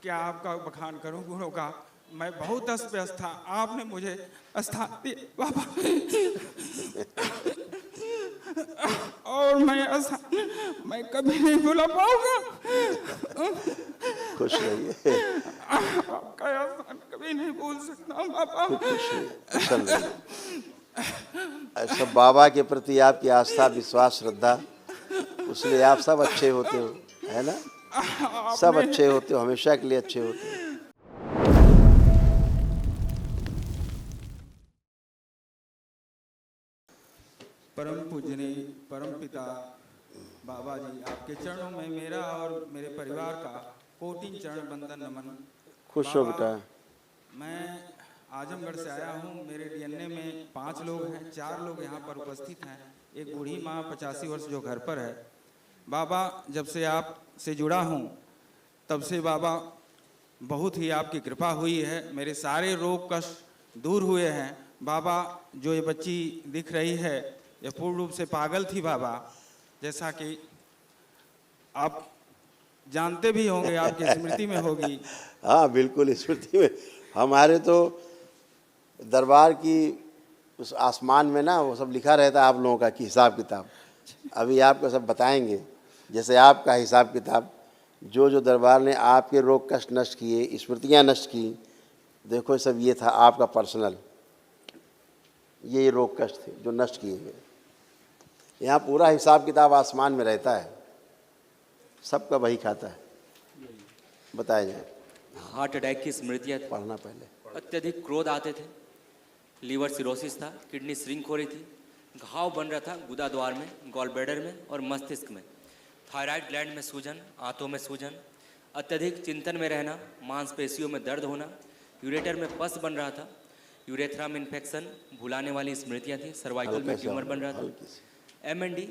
क्या आपका बखान करूं गुणों का। मैं बहुत अस्त व्यस्त था, आपने मुझे स्थान दिया बाबा। और मैं कभी नहीं भूला पाऊंगा। खुश रहिए, आपका एहसान कभी नहीं भूल सकता बाबा। खुश रहिए, कुशल रहिए। ऐसा बाबा के प्रति आपकी आस्था, विश्वास, श्रद्धा, उसलिए आप सब अच्छे होते हो, है ना। सब आपने अच्छे होते हो, हमेशा के लिए अच्छे होते हो। परम पूजनीय परम पिता बाबा जी, आपके चरणों में मेरा और मेरे परिवार का कोटि चरण बंदन नमन। खुश हो बाबा, बेटा। मैं आजमगढ़ से आया हूँ। मेरे डीएनए में 5 लोग हैं, 4 लोग यहाँ पर उपस्थित हैं। एक बूढ़ी माँ 85 वर्ष जो घर पर है। बाबा, जब से आप से जुड़ा हूँ तब से बाबा बहुत ही आपकी कृपा हुई है। मेरे सारे रोग कष्ट दूर हुए हैं बाबा। जो ये बच्ची दिख रही है, ये पूर्ण रूप से पागल थी बाबा, जैसा कि आप जानते भी होंगे, आपकी स्मृति में होगी। हाँ बिल्कुल, स्मृति में। हमारे तो दरबार की उस आसमान में ना वो सब लिखा रहता है आप लोगों का कि हिसाब किताब। अभी आपको सब बताएंगे, जैसे आपका हिसाब किताब, जो जो दरबार ने आपके रोग कष्ट नष्ट किए, स्मृतियाँ नष्ट की। देखो सब ये था आपका पर्सनल, ये रोग कष्ट थे जो नष्ट किए गए। यहाँ पूरा हिसाब किताब आसमान में रहता है, सबका वही खाता है। बताया जाए। हार्ट अटैक की स्मृतियाँ, पढ़ना पहले। अत्यधिक क्रोध आते थे, लीवर सिरोसिस था, किडनी श्रिंक हो रही थी, घाव बन रहा था गुदा द्वार में, गॉल ब्लैडर में और मस्तिष्क में, थायराइड ग्लैंड में सूजन, आंतों में सूजन, अत्यधिक चिंतन में रहना, मांसपेशियों में दर्द होना, यूरेटर में पस बन रहा था, यूरेथ्रा में इन्फेक्शन, भुलाने वाली स्मृतियाँ थी, सर्वाइकल में ट्यूमर बन रहा था, एमएनडी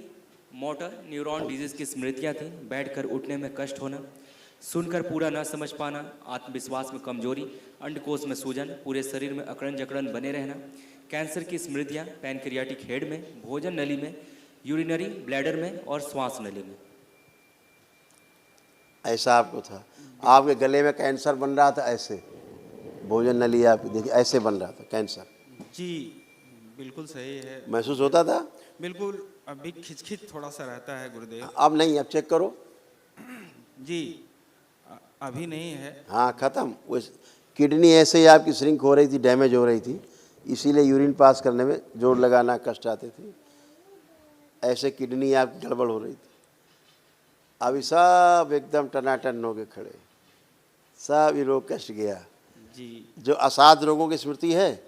मोटर न्यूरॉन डिजीज की स्मृतियाँ थी, बैठकर उठने में कष्ट होना, सुनकर पूरा न समझ पाना, आत्मविश्वास में कमजोरी, अंडकोश में सूजन, पूरे शरीर में अकड़न जकड़न बने रहना, कैंसर की स्मृतियाँ पैनक्रियाटिक हेड में, भोजन नली में, यूरिनरी ब्लैडर में और श्वास नली में। ऐसा आपको था। आपके गले में कैंसर बन रहा था, ऐसे भोजन नली आपकी देखिए ऐसे बन रहा था कैंसर। जी बिल्कुल सही है। महसूस होता था? बिल्कुल, अभी खिचखिच थोड़ा सा रहता है गुरुदेव। अब नहीं, अब चेक करो। जी अभी नहीं है। हाँ खत्म। वो किडनी ऐसे ही आपकी श्रिंक हो रही थी, डैमेज हो रही थी, इसीलिए यूरिन पास करने में जोर लगाना कष्ट आते थे। ऐसे किडनी आपकी गड़बड़ हो रही थी। अभी सब एकदम टनाटन हो गए खड़े, सब ये रोग कष्ट गया। जी जो असाध रोगों की स्मृति है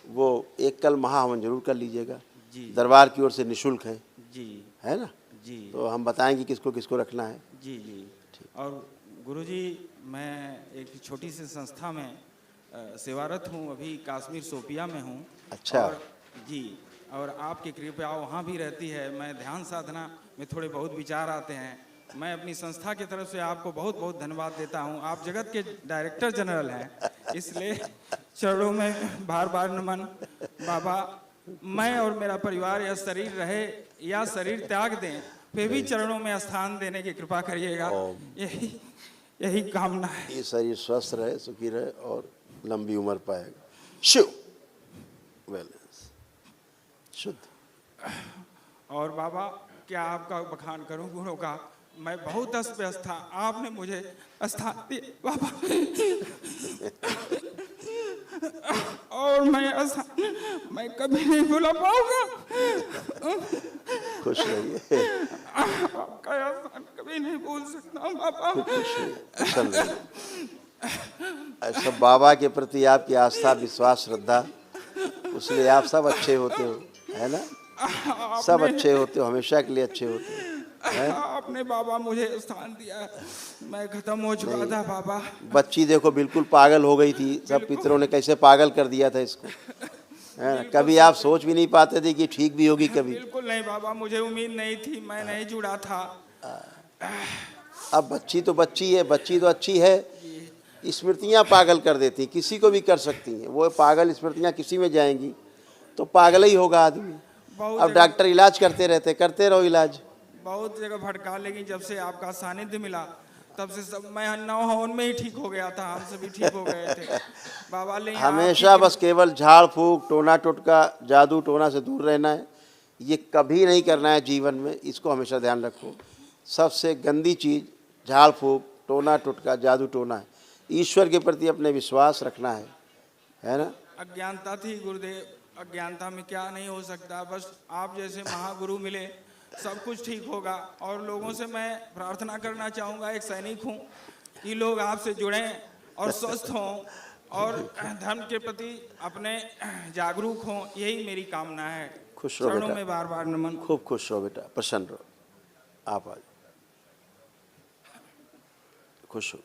वो एक कल महाहवन जरूर कर लीजिएगा। जी दरबार की ओर से निःशुल्क है, जी है ना। जी तो हम बताएंगे किसको किसको रखना है। जी जी। और गुरुजी, मैं एक छोटी सी संस्था में सेवारत हूँ, अभी कश्मीर शोपिया में हूँ। अच्छा। और जी, और आपकी कृपया वहाँ भी रहती है। मैं ध्यान साधना में थोड़े बहुत विचार आते हैं। मैं अपनी संस्था की तरफ से आपको बहुत बहुत धन्यवाद देता हूँ। आप जगत के डायरेक्टर जनरल हैं, इसलिए चरणों में बार बार नमन बाबा। मैं और मेरा परिवार यह शरीर रहे या शरीर त्याग दें, फिर भी चरणों में स्थान देने की कृपा करिएगा। यही कामना है। ये शरीर स्वस्थ रहे, सुखी रहे और लंबी उम्र पाएगा। शिव बैलेंस शुद्ध। और बाबा, क्या आपका बखान करूं गुणों का। मैं बहुत अस्त व्यस्त था, आपने मुझे स्थान दिया बाबा। और मैं कभी नहीं भूला पाऊंगा। खुश रहिए, आपका एहसान कभी नहीं भूल सकता बाबा। खुश रहिए, कुशल रहिए। ऐसा बाबा के प्रति आपकी आस्था, विश्वास, श्रद्धा, उसलिए आप सब अच्छे होते हो, है ना। सब अच्छे होते हो, हमेशा के लिए अच्छे होते हो। आपने बाबा मुझे स्थान दिया, मैं खत्म हो चुका था बाबा। बच्ची देखो बिल्कुल पागल हो गई थी, सब पितरों ने कैसे पागल कर दिया था इसको, है ना। कभी आप सोच भी नहीं पाते थे कि ठीक भी होगी कभी। बिल्कुल नहीं बाबा, मुझे उम्मीद नहीं थी, मैं नहीं जुड़ा था। अब बच्ची तो बच्ची है, बच्ची तो अच्छी है, स्मृतियाँ पागल कर देती, किसी को भी कर सकती हैं। वो पागल स्मृतियाँ किसी में जाएंगी तो पागल ही होगा आदमी। अब डॉक्टर इलाज करते रहते, करते रहो इलाज। बहुत जगह भटका, लेकिन जब से आपका सानिध्य मिला तब से सब मैं नौ हवन में ही ठीक हो गया था, हम सभी ठीक हो गए थे बाबा। ले हमेशा बस केवल झाड़ फूक, टोना टोटका, जादू टोना से दूर रहना है। ये कभी नहीं करना है जीवन में, इसको हमेशा ध्यान रखो। सबसे गंदी चीज़ झाड़ फूक, टोना टोटका, जादू टोना है। ईश्वर के प्रति अपने विश्वास रखना है ना। अज्ञानता थी गुरुदेव, अज्ञानता में क्या नहीं हो सकता। बस आप जैसे महागुरु मिले, सब कुछ ठीक होगा। और लोगों से मैं प्रार्थना करना चाहूँगा, एक सैनिक हूँ, कि लोग आपसे जुड़ें और स्वस्थ हों और धर्म के प्रति अपने जागरूक हों, यही मेरी कामना है। खुश रहो चरणों बेटा, में बार बार नमन। खूब खुश रहो बेटा, प्रसन्न रहो। आप आज खुश हो।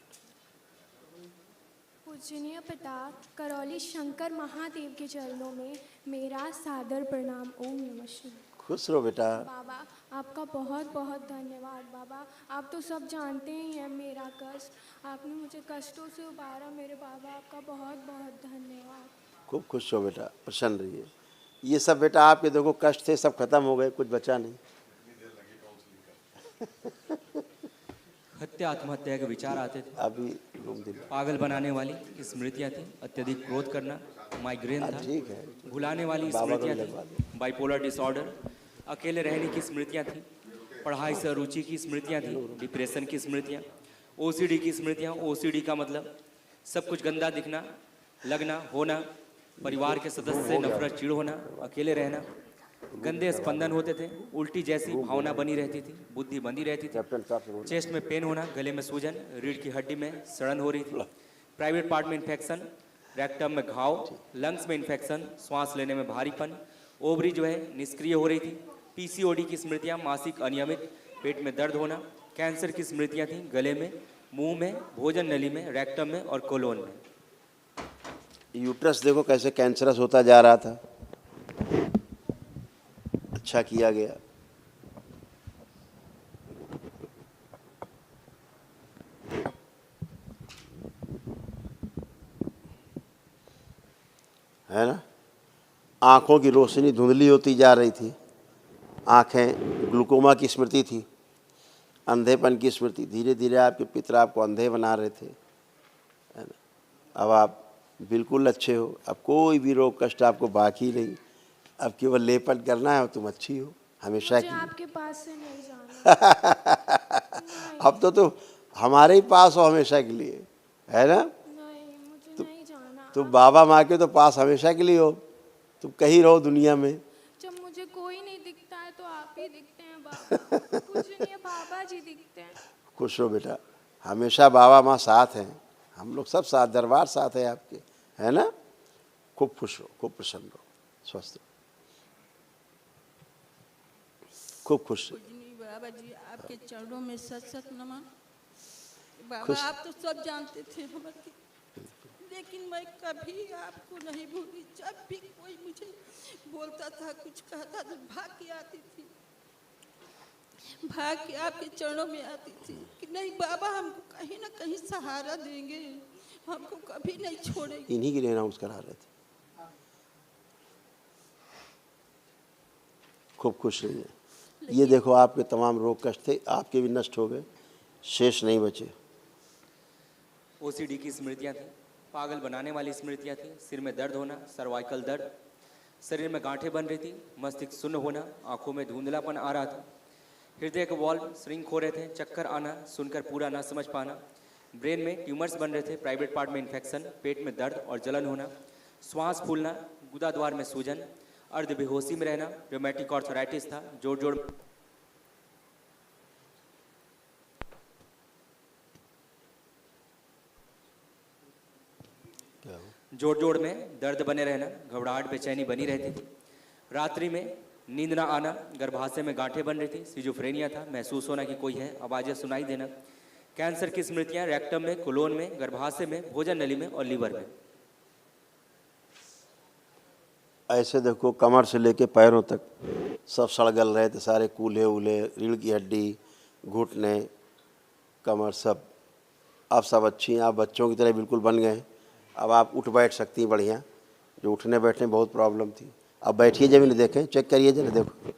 पूजनीय पिता करौली शंकर महादेव के चरणों में मेरा सादर प्रणाम। ओम नमः शिवाय। खुश रहो बेटा। बाबा आपका बहुत बहुत धन्यवाद। बाबा आप तो सब जानते ही हैं मेरा कष्ट, आपने मुझे कष्टों से उबारा मेरे बाबा, आपका बहुत बहुत धन्यवाद। खूब खुश हो बेटा, प्रसन्न रहिए। ये सब बेटा आपके देखो कष्ट थे, सब खत्म हो गए, कुछ बचा नहीं। हत्या आत्महत्या के विचार आते थे, अभी पागल बनाने वाली स्मृतियाँ थी, अत्यधिक क्रोध करना, माइग्रेन था, ठीक है, भुलाने वाली स्मृतियाँ थी, बाइपोलर डिसऑर्डर, अकेले रहने की स्मृतियाँ थी, पढ़ाई से रुचि की स्मृतियाँ थी, डिप्रेशन की स्मृतियाँ, ओसीडी की स्मृतियाँ। ओसीडी का मतलब सब कुछ गंदा दिखना, लगना, होना, परिवार के सदस्य से नफरत, चिढ़ होना, अकेले रहना, गंदे स्पंदन होते थे, उल्टी जैसी भावना बनी रहती थी, बुद्धि बंधी रहती थी, चेस्ट में पेन होना, गले में सूजन, रीढ़ की हड्डी में सड़न हो रही थी, प्राइवेट पार्ट में इन्फेक्शन, रेक्टम में घाव, लंग्स में इन्फेक्शन, श्वास लेने में भारीपन, ओवरी जो है निष्क्रिय हो रही थी, पीसीओडी की स्मृतियाँ, मासिक अनियमित, पेट में दर्द होना, कैंसर की स्मृतियाँ थीं, गले में, मुंह में, भोजन नली में, रेक्टम में और कोलोन में। यूट्रस देखो कैसे कैंसरस होता जा रहा था, अच्छा किया गया। है ना। आँखों की रोशनी धुंधली होती जा रही थी, आँखें ग्लूकोमा की स्मृति थी, अंधेपन की स्मृति। धीरे धीरे आपके पितर आपको अंधे बना रहे थे, है ना। अब आप बिल्कुल अच्छे हो, अब कोई भी रोग कष्ट आपको बाकी नहीं, अब केवल लेपन करना है और तुम अच्छी हो हमेशा मुझे की। आपके पास से नहीं जाना। अब तो तुम हमारे ही पास हो हमेशा के लिए, है ना। नहीं, मुझे नहीं जाना। तुम बाबा माँ के तो पास हमेशा के लिए हो, तुम कहीं रहो दुनिया में। जब मुझे कोई नहीं दिखता है तो आप ही दिखते हैं बाबा। पूजनीय बाबा जी दिखते हैं। खुश हो बेटा, हमेशा बाबा माँ साथ हैं, हम लोग सब साथ, दरबार साथ है आपके, है ना। खूब खुश हो, खूब प्रसन्न हो, स्वस्थ हो, खूब खुश हो। पूजनीय बाबा जी आपके चरणों में सत सत नमन। बाबा खुश। आप तो सब जानते थे हमारे, लेकिन मैं कभी आपको नहीं भूली। जब भी कोई मुझे बोलता था, कुछ कहता था, भाग के आती थी, भाग के आपके चरणों में आती थी कि नहीं बाबा हमको कहीं ना कहीं सहारा देंगे, हमको कभी नहीं छोड़ेंगे। इन्हीं के लिए अनाउंस करा रहे थे। खूब खुश रहिए। ये देखो आपके तमाम रोग कष्ट थे, आपके भी नष्ट हो गए, शेष नहीं बचे। ओसीडी की स्मृतियाँ थी, पागल बनाने वाली स्मृतियाँ थी, सिर में दर्द होना, सर्वाइकल दर्द, शरीर में गांठें बन रही थी, मस्तिष्क शून्य होना, आंखों में धुंधलापन आ रहा था, हृदय के वॉल्व श्रिंक हो रहे थे, चक्कर आना, सुनकर पूरा ना समझ पाना, ब्रेन में ट्यूमर्स बन रहे थे, प्राइवेट पार्ट में इन्फेक्शन, पेट में दर्द और जलन होना, श्वास फूलना, गुदा द्वार में सूजन, अर्ध बेहोशी में रहना, रोमेटिक आर्थराइटिस था, जोड़ जोड़ जोड़ जोड़ में दर्द बने रहना, घबराहट बेचैनी बनी रहती थी, रात्रि में नींद ना आना, गर्भाशय में गांठें बन रही थी, सिजोफ्रेनिया था, महसूस होना कि कोई है, आवाज़ें सुनाई देना, कैंसर की स्मृतियां, रेक्टम में, कोलोन में, गर्भाशय में, भोजन नली में और लीवर में। ऐसे देखो कमर से लेके पैरों तक सब सड़गल रहे थे, सारे कूल्हे उल्हे, रीढ़ की हड्डी, घुटने, कमर, सब। अब सब अच्छी हैं, आप बच्चों की तरह बिल्कुल बन गए। अब आप उठ बैठ सकती हैं बढ़िया, जो उठने बैठने में बहुत प्रॉब्लम थी। अब बैठिए, जब इन्हें देखें, चेक करिए जरा, देखो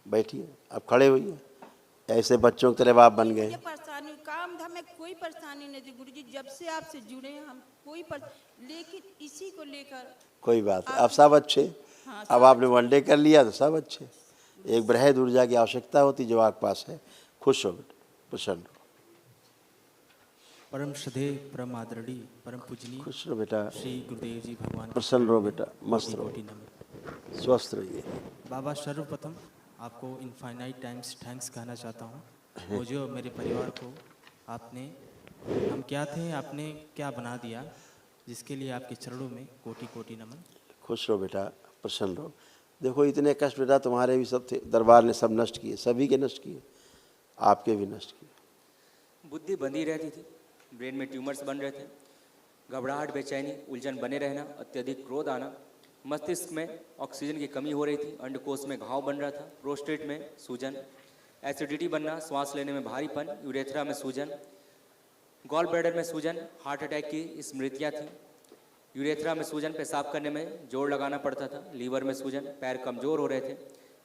बैठिए, अब खड़े हुई, ऐसे बच्चों की तरह आप बन गए। ये परेशानी, काम कोई परेशानी नहीं थी गुरुजी, जब से आपसे जुड़े हैं हम लेकिन इसी को लेकर कोई बात नहीं, अब सब अच्छे। हाँ, अब आपने वनडे कर लिया तो सब अच्छे। एक बृहद ऊर्जा की आवश्यकता होती जो आपके पास है। खुश हो बेटा, प्रसन्न हो, परम श्रद्धेय, परम आदरणीय, परम पूजनीय खुश रहो बेटा, श्री गुरुदेव जी भगवान के प्रसन्न रहो बेटा, मस्त कोटि रहो, कोटि नमन। स्वस्थ रहिए। बाबा, सर्वप्रथम आपको इनफाइनाइट टाइम्स थैंक्स कहना चाहता हूँ। मुझे और मेरे परिवार को आपने, हम क्या थे, आपने क्या बना दिया, जिसके लिए आपके चरणों में कोटि कोटि नमन। खुश रहो बेटा, प्रसन्न रहो। देखो इतने कष्ट बेटा तुम्हारे भी सब थे, दरबार ने सब नष्ट किए, सभी के नष्ट किए, आपके भी नष्ट किए। बुद्धि बंधी रहती थी, ब्रेन में ट्यूमर्स बन रहे थे, घबराहट, बेचैनी, उलझन बने रहना, अत्यधिक क्रोध आना, मस्तिष्क में ऑक्सीजन की कमी हो रही थी, अंडकोश में घाव बन रहा था, प्रोस्टेट में सूजन, एसिडिटी बनना, श्वास लेने में भारीपन, यूरेथ्रा में सूजन, गॉल ब्लैडर में सूजन, हार्ट अटैक की स्मृतियाँ थी, यूरेथ्रा में सूजन, पेशाब करने में जोर लगाना पड़ता था, लीवर में सूजन, पैर कमजोर हो रहे थे,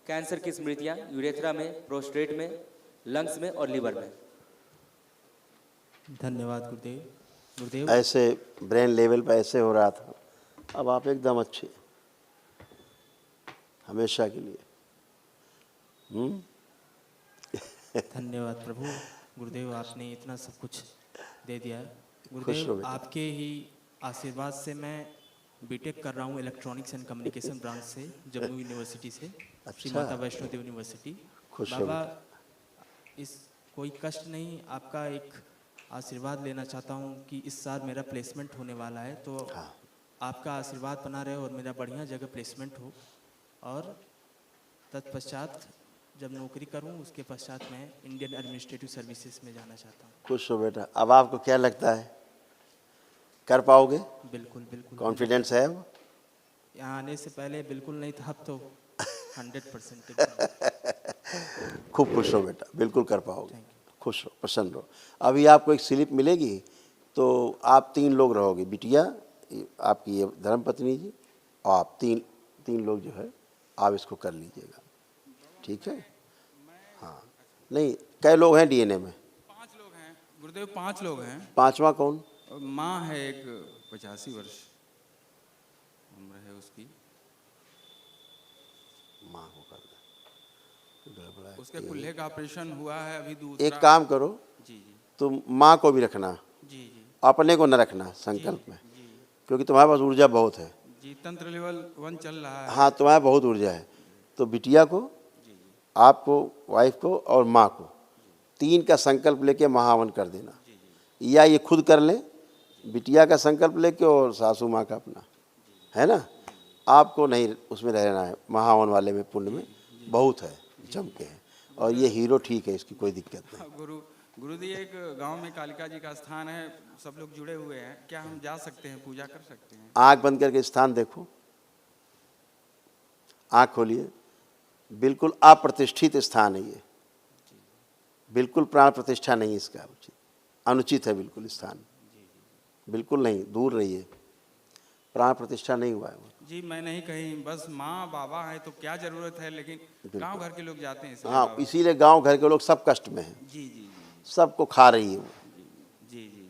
कैंसर की स्मृतियाँ यूरेथ्रा में, प्रोस्टेट में, लंग्स में और लीवर में। धन्यवाद गुरुदेव। गुरुदेव, ऐसे ब्रेन लेवल पर ऐसे हो रहा था, अब आप एकदम अच्छे, हमेशा के लिए। धन्यवाद प्रभु। गुरुदेव, आपने इतना सब कुछ दे दिया है। खुश रहो गुरुदेव, बेटा। आपके ही आशीर्वाद से मैं बीटेक कर रहा हूँ इलेक्ट्रॉनिक्स एंड कम्युनिकेशन ब्रांच से, जम्मू यूनिवर्सिटी से, श्री अच्छा। माता वैष्णो देवी यूनिवर्सिटी। खुश रहो बाबा, इस कोई कष्ट नहीं, आपका एक आशीर्वाद लेना चाहता हूँ कि इस साल मेरा प्लेसमेंट होने वाला है, तो हाँ। आपका आशीर्वाद बना रहे और मेरा बढ़िया जगह प्लेसमेंट हो, और तत्पश्चात जब नौकरी करूं उसके पश्चात मैं इंडियन एडमिनिस्ट्रेटिव सर्विसेज में जाना चाहता हूं। खुश हो बेटा। अब आपको क्या लगता है, कर पाओगे? बिल्कुल बिल्कुल। कॉन्फिडेंस है अब? यहाँ आने से पहले बिल्कुल नहीं था, अब तो 100%। खूब खुश हो बेटा, बिल्कुल कर पाओगे। Thank खुश हो, प्रसन्न हो। अभी आपको एक स्लिप मिलेगी, तो आप 3 लोग रहोगे, बिटिया, आपकी ये धर्मपत्नी जी, और आप तीन लोग जो है आप इसको कर लीजिएगा, ठीक है? हाँ, नहीं, कै लोग हैं डीएनए में? 5 लोग हैं गुरुदेव, 5 लोग हैं। 5वां कौन? और माँ है एक 85 वर्ष उम्र है उसकी, माँ को कर दे, गड़बड़ा है। उसके कुल्हे का ऑपरेशन हुआ है अभी दूसरा। एक काम करो, जी जी तुम माँ को भी रखना, जी जी अपने को न रखना संकल्प में, जी क्योंकि तुम्हारे पास ऊर्जा बहुत है। जी, तंत्र लेवल 1 चल रहा है। हाँ, तुम्हारे बहुत ऊर्जा है। तो बिटिया को, आपको, वाइफ को और माँ को 3 का संकल्प लेके महावन कर देना, या ये खुद कर ले, बिटिया का संकल्प लेके और सासू माँ का अपना, है ना? आपको नहीं उसमें रहना है, महावन वाले में पुण्य में बहुत है, जम के है, और ये हीरो ठीक है, इसकी कोई दिक्कत नहीं। गुरुजी, एक गांव में कालिका जी का स्थान है, सब लोग जुड़े हुए हैं, क्या हम जा सकते हैं, पूजा कर सकते हैं? आँख बंद करके स्थान देखो, आँख खोलिए, बिल्कुल अप्रतिष्ठित स्थान है ये, बिल्कुल प्राण प्रतिष्ठा नहीं इसका उचित, अनुचित है बिल्कुल स्थान, बिल्कुल नहीं, दूर रहिए, प्राण प्रतिष्ठा नहीं हुआ है वो। जी, मैं नहीं कहीं, बस माँ बाबा है तो क्या जरूरत है, लेकिन गांव घर के लोग जाते हैं इसलिए हाँ, बाबा। इसीलिए गांव घर के लोग सब कष्ट में हैं, जी जी सबको खा रही है वो, जी जी जी,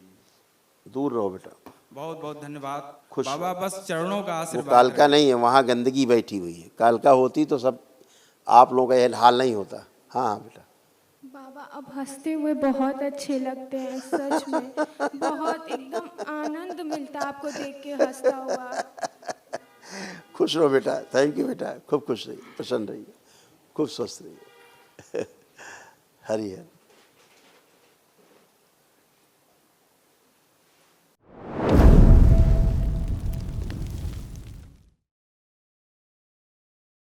दूर रहो बेटा। बहुत बहुत धन्यवाद खुश बाबा, बस चरणों का वो आशीर्वाद कालका रहे। नहीं है, वहाँ गंदगी बैठी हुई है, कालका होती तो सब आप लोगों का यह हाल नहीं होता। हाँ हाँ बेटा, बाबा, अब हंसते हुए बहुत अच्छे लगते हैं, सच में बहुत एकदम आनंद मिलता है आपको देख के हंसता हुआ। खुश रहो बेटा, थैंक यू बेटा, खूब खुश रहिए, प्रसन्न रहिए, खूब स्वस्थ रहिए। हरि हर।